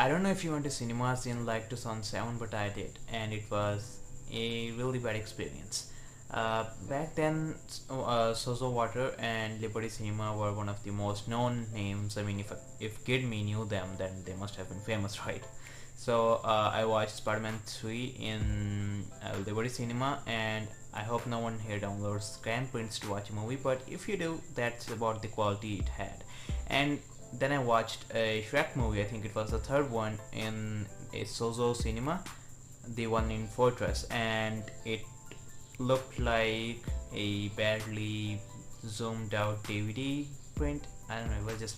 I don't know if you went to cinemas in like 2007, but I did, and it was a really bad experience. Back then, Sozo Water and Liberty Cinema were one of the most known names. I mean, if Kid Me knew them, then they must have been famous, right? So I watched Spider-Man 3 in Liberty Cinema, and I hope no one here downloads scan prints to watch a movie. But if you do, that's about the quality it had. And then I watched a Shrek movie. I think it was the third one in a Sozo Cinema, the one in Fortress, and it looked like a badly zoomed out DVD print. I don't know, it was just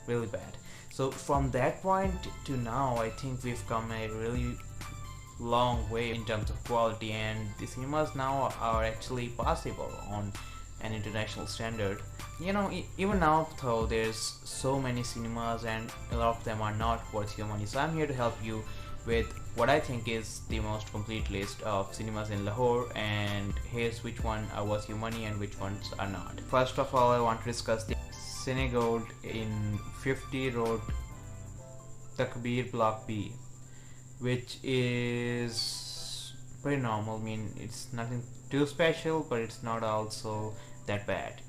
really bad. So from that point to now, I think we've come a really long way in terms of quality, and the cinemas now are actually possible on an international standard. Even now though, there's so many cinemas and a lot of them are not worth your money. So I'm here to help you with what I think is the most complete list of cinemas in Lahore, and here's which one are worth your money and which ones are not. First of all, I want to discuss the Cinegold in 50 Road, Takbir Block B, which is pretty normal. I mean, it's nothing too special, but it's not also that bad.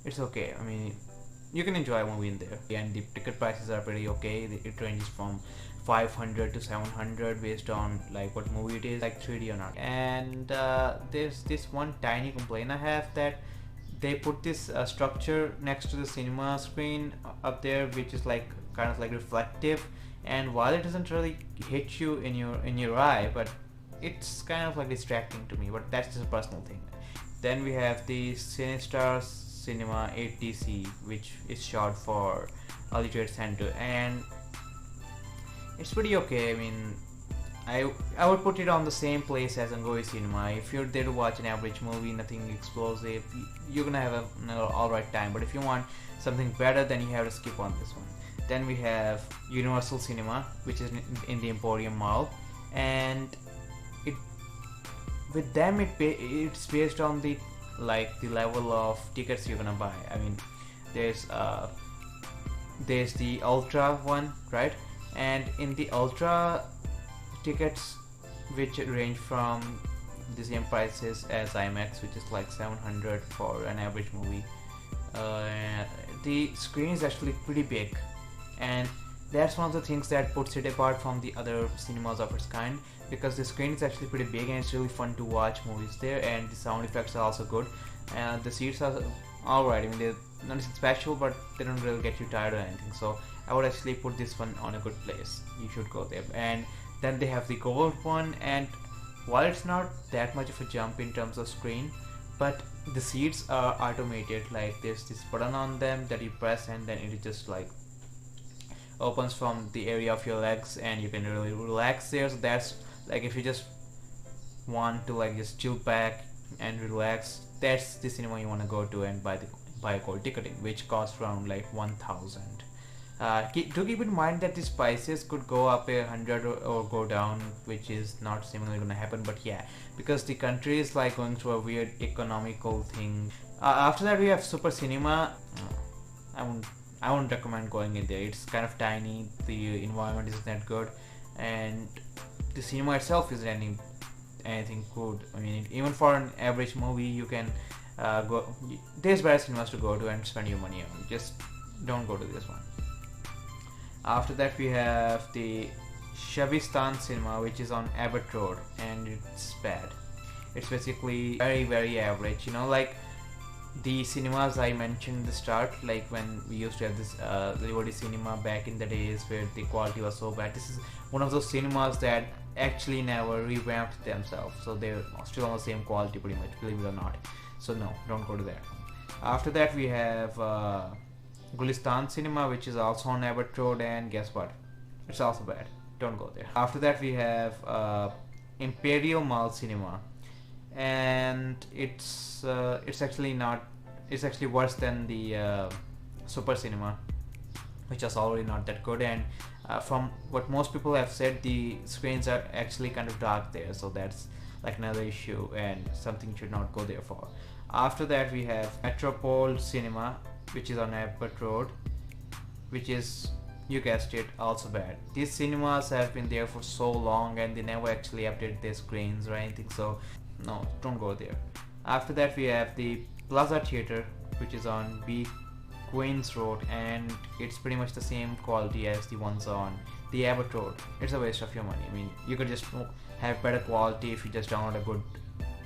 It's okay. I mean, you can enjoy a movie in there, and the ticket prices are pretty okay. It ranges from 500 to 700 based on like what movie it is, like 3D or not. And there's this one tiny complaint I have, that they put this structure next to the cinema screen up there, which is like kind of like reflective, and while it doesn't really hit you in your eye, but it's kind of like distracting to me, but that's just a personal thing. Then we have the Cinestar Cinema 8DC, which is short for Early Trade Center, and it's pretty okay. I mean, I would put it on the same place as Angoi Cinema. If you're there to watch an average movie, nothing explosive, you're gonna have an alright time. But if you want something better, then you have to skip on this one. Then we have Universal Cinema, which is in the Emporium Mall, and it with them it's based on the level of tickets you're gonna buy. I mean, there's the Ultra one, right? And in the Ultra tickets, which range from the same prices as IMAX, which is like 700 for an average movie, the screen is actually pretty big, and that's one of the things that puts it apart from the other cinemas of its kind, because the screen is actually pretty big and it's really fun to watch movies there, and the sound effects are also good, and the seats are alright. I mean, they're not special, but they don't really get you tired or anything. So I would actually put this one on a good place. You should go there. And then they have the gold one, and while it's not that much of a jump in terms of screen, but the seats are automated. Like there's this button on them that you press, and then it just like opens from the area of your legs, and you can really relax there. So that's like, if you just want to like just chill back and relax, that's the cinema you want to go to and buy gold ticketing, which costs around like 1,000. Do keep in mind that these prices could go up 100 or go down, which is not seemingly going to happen. But yeah, because the country is like going through a weird economical thing. After that, we have Super Cinema. I won't recommend going in there. It's kind of tiny. The environment isn't that good, and the cinema itself isn't anything good. I mean, even for an average movie, you can go. There's better cinemas to go to and spend your money on. Just don't go to this one. After that, we have the Gulistan Cinema, which is on Abbott Road, and it's bad. It's basically very, very average. Like the cinemas I mentioned at the start, like when we used to have this Liberty Cinema back in the days where the quality was so bad. This is one of those cinemas that actually never revamped themselves, so they're still on the same quality pretty much, believe it or not. So no, don't go to that. After that, we have Gulistan Cinema, which is also on Abbott Road, and guess what? It's also bad. Don't go there. After that, we have Imperial Mall Cinema, and it's actually not. It's actually worse than the Super Cinema, which is already not that good. And from what most people have said, the screens are actually kind of dark there, so that's like another issue and something you should not go there for. After that, we have Metropole Cinema, which is on Airport Road, which is You guessed it, also bad. These cinemas have been there for so long and they never actually update their screens or anything, so no, don't go there. After that we have the Plaza Theater, which is on B Queens Road, and it's pretty much the same quality as the ones on the Abbott Road. It's a waste of your money. I mean, you could just have better quality if you just download a good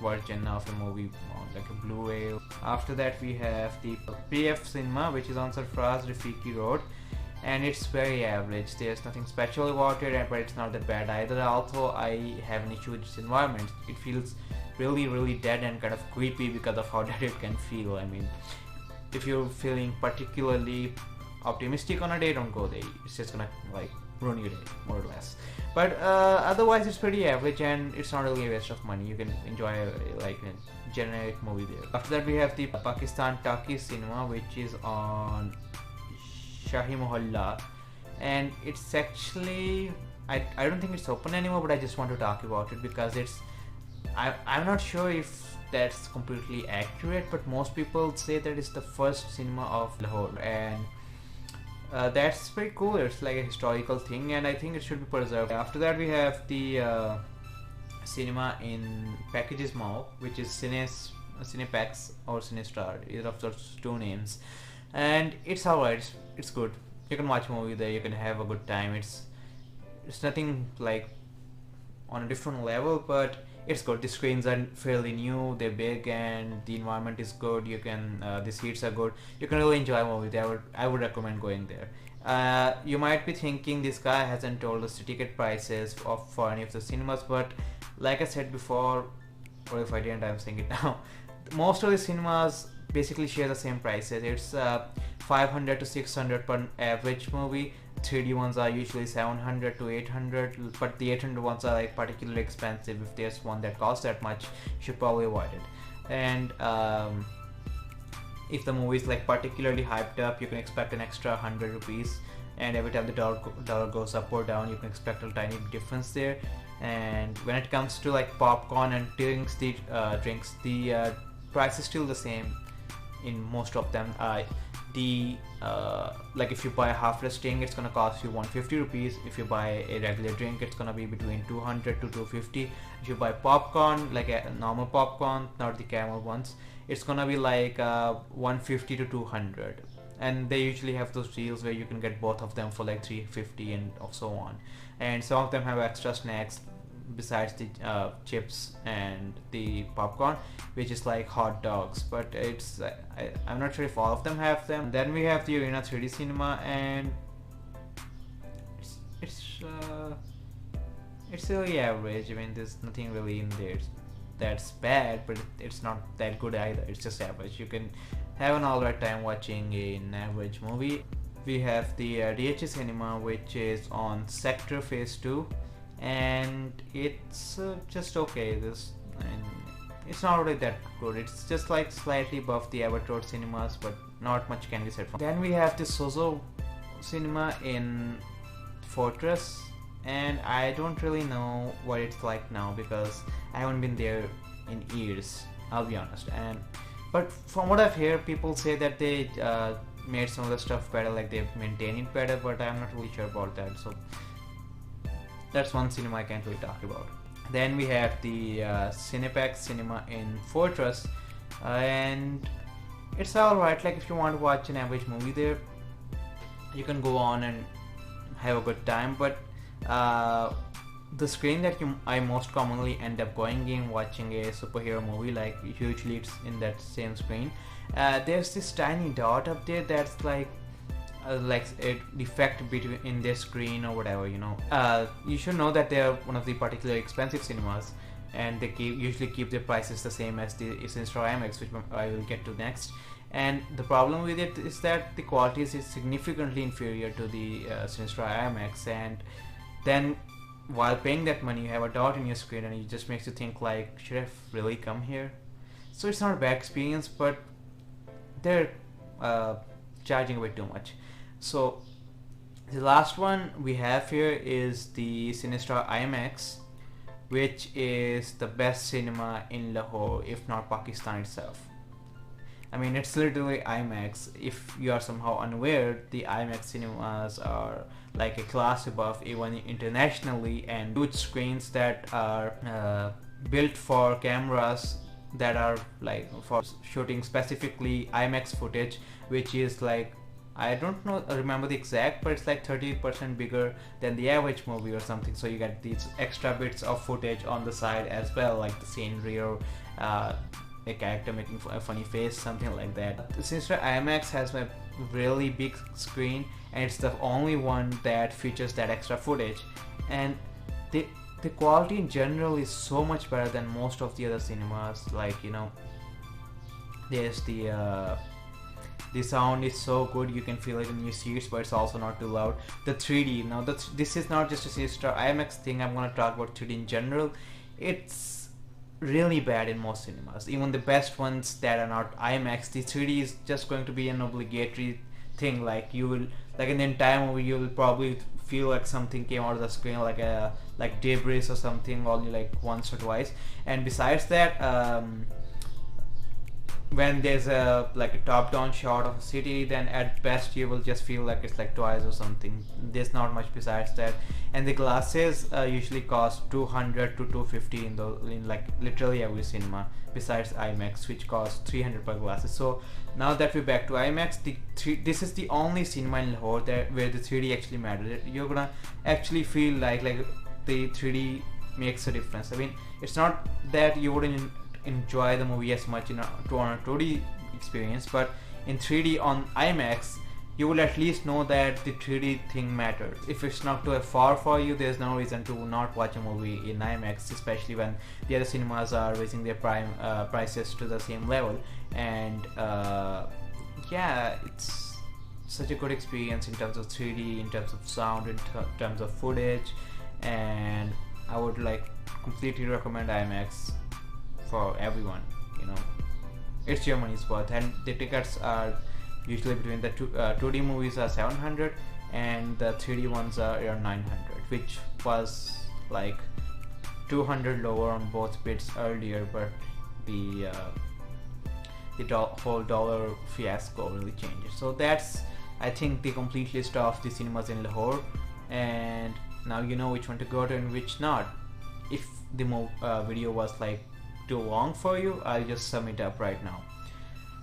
version of a movie on like a Blu-ray. After that we have the PAF Cinema, which is on Sarfraz Rafiki Road, and it's very average. There's nothing special about it, but it's not that bad either. Although I have an issue with its environment, it feels really dead and kind of creepy because of how dead it can feel. I mean, if you're feeling particularly optimistic on a day, don't go there. It's just gonna like ruin your day, more or less. But otherwise it's pretty average and it's not really a waste of money. You can enjoy like a generic movie there. After that we have the Pakistan Cinema, which is on Shahi Mohalla, and it's actually I don't think it's open anymore, but I just want to talk about it because I'm not sure if that's completely accurate, but most people say that it's the first cinema of Lahore, and that's pretty cool. It's like a historical thing and I think it should be preserved. After that we have the cinema in Packages Mall, which is Cinepax or CineStar, either of those two names, and it's alright. It's good. You can watch a movie there, you can have a good time. It's nothing like on a different level, but it's good. The screens are fairly new, they're big, and the environment is good. You can the seats are good. You can really enjoy a movie there. I would recommend going there. You might be thinking this guy hasn't told us the ticket prices for any of the cinemas, but like I said before, or if I didn't, I'm saying it now. Most of the cinemas basically share the same prices. It's 500 to 600 per average movie. 3D ones are usually 700 to 800, but the 800 ones are like particularly expensive. If there's one that costs that much, you should probably avoid it. And if the movie is like particularly hyped up, you can expect an extra 100 rupees, and every time the dollar goes up or down, you can expect a tiny difference there. And when it comes to like popcorn and drinks, the price is still the same in most of them. Like if you buy a half-dress drink, it's gonna cost you 150 rupees. If you buy a regular drink, it's gonna be between 200 to 250. If you buy popcorn, like a normal popcorn, not the camel ones, it's gonna be like 150 to 200. And they usually have those deals where you can get both of them for like 350 and so on. And some of them have extra snacks besides the chips and the popcorn, which is like hot dogs, but it's I'm not sure if all of them have them. Then we have the Arena 3D Cinema, and it's really average. I mean, there's nothing really in there that's bad, but it's not that good either. It's just average. You can have an alright time watching an average movie. We have the DHA Cinema, which is on Sector Phase 2, and it's just okay. It's not really that good. It's just like slightly above the Abbott Road cinemas, but not much can be said from. Then we have the Sozo Cinema in Fortress, and I don't really know what it's like now because I haven't been there in years, I'll be honest. But from what I've heard, people say that they made some of the stuff better, like they maintain it better, but I'm not really sure about that. So that's one cinema I can't really talk about. Then we have the Cinepax Cinema in Fortress, and it's alright. Like if you want to watch an average movie there, you can go on and have a good time. But the screen that I most commonly end up going in watching a superhero movie, like usually it's in that same screen. There's this tiny dot up there that's like a defect between in their screen or whatever, you know. You should know that they're one of the particularly expensive cinemas, and they usually keep their prices the same as the Cinestar Imax, which I will get to next. And the problem with it is that the quality is significantly inferior to the Cinestar Imax, and then while paying that money you have a dot in your screen, and it just makes you think like, should I really come here? So it's not a bad experience, but they're charging way too much. So the last one we have here is the Cinestar Imax, which is the best cinema in Lahore, if not Pakistan itself. I mean, it's literally IMAX. If you are somehow unaware, the IMAX cinemas are like a class above even internationally, and huge screens that are built for cameras that are like for shooting specifically IMAX footage, which is like, I don't know, remember the exact, but it's like 30% bigger than the average movie or something. So you get these extra bits of footage on the side as well, like the scenery or a character making a funny face, something like that. The CineStar Imax has a really big screen, and it's the only one that features that extra footage. And the quality in general is so much better than most of the other cinemas. Like, you know, there's the sound is so good, you can feel it in your seats, but it's also not too loud. The 3D, now this is not just a CineStar IMAX thing, I'm gonna talk about 3D in general. It's really bad in most cinemas, even the best ones that are not IMAX. The 3D is just going to be an obligatory thing. Like, you will, like in the entire movie, you will probably feel like something came out of the screen, like debris or something, only like once or twice. And besides that, when there's a top-down shot of a city, then at best you will just feel like it's like twice or something. There's not much besides that. And the glasses usually cost 200 to 250 in like literally every cinema, besides IMAX, which costs 300 per glasses. So now that we're back to IMAX, this is the only cinema in Lahore where the 3D actually matters. You're gonna actually feel like the 3D makes a difference. I mean, it's not that you wouldn't enjoy the movie as much on a 2D experience, but in 3D on IMAX, you will at least know that the 3D thing matters. If it's not too far for you, there's no reason to not watch a movie in IMAX, especially when the other cinemas are raising their prices to the same level. And yeah, it's such a good experience in terms of 3D, in terms of sound, in terms of footage, and I would like completely recommend IMAX for everyone. You know, it's your money's worth. And the tickets are usually between the 2D movies are 700 and the 3D ones are around 900, which was like 200 lower on both bids earlier, but the whole dollar fiasco really changes. So that's, I think, the complete list of the cinemas in Lahore, and now you know which one to go to and which not. If the video was like too long for you, I'll just sum it up right now.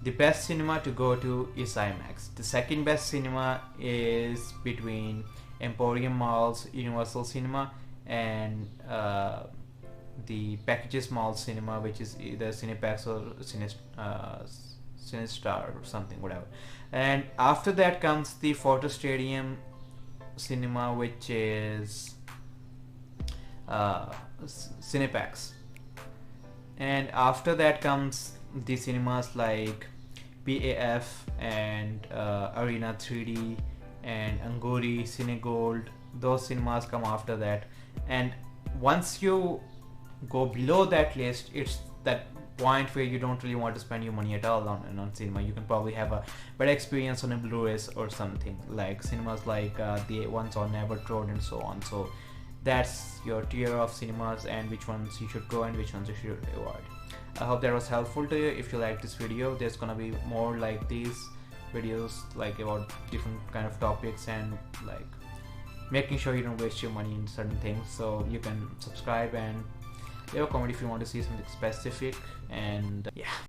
The best cinema to go to is IMAX. The second best cinema is between Emporium Mall's Universal Cinema and the Packages Mall Cinema, which is either Cinepax or CineStar or something, whatever. And after that comes the Fortress Stadium Cinema, which is Cinepax. And after that comes the cinemas like PAF and Arena 3D and Anguri, Cinegold. Those cinemas come after that. And once you go below that list, it's that point where you don't really want to spend your money at all on cinema. You can probably have a better experience on a Blu-rays or something, like cinemas like the ones on Abbott Road and so on. So that's your tier of cinemas and which ones you should go and which ones you should avoid. I hope that was helpful to you. If you like this video, there's gonna be more like these videos, like about different kind of topics and like making sure you don't waste your money in certain things. So you can subscribe and leave a comment if you want to see something specific. And yeah.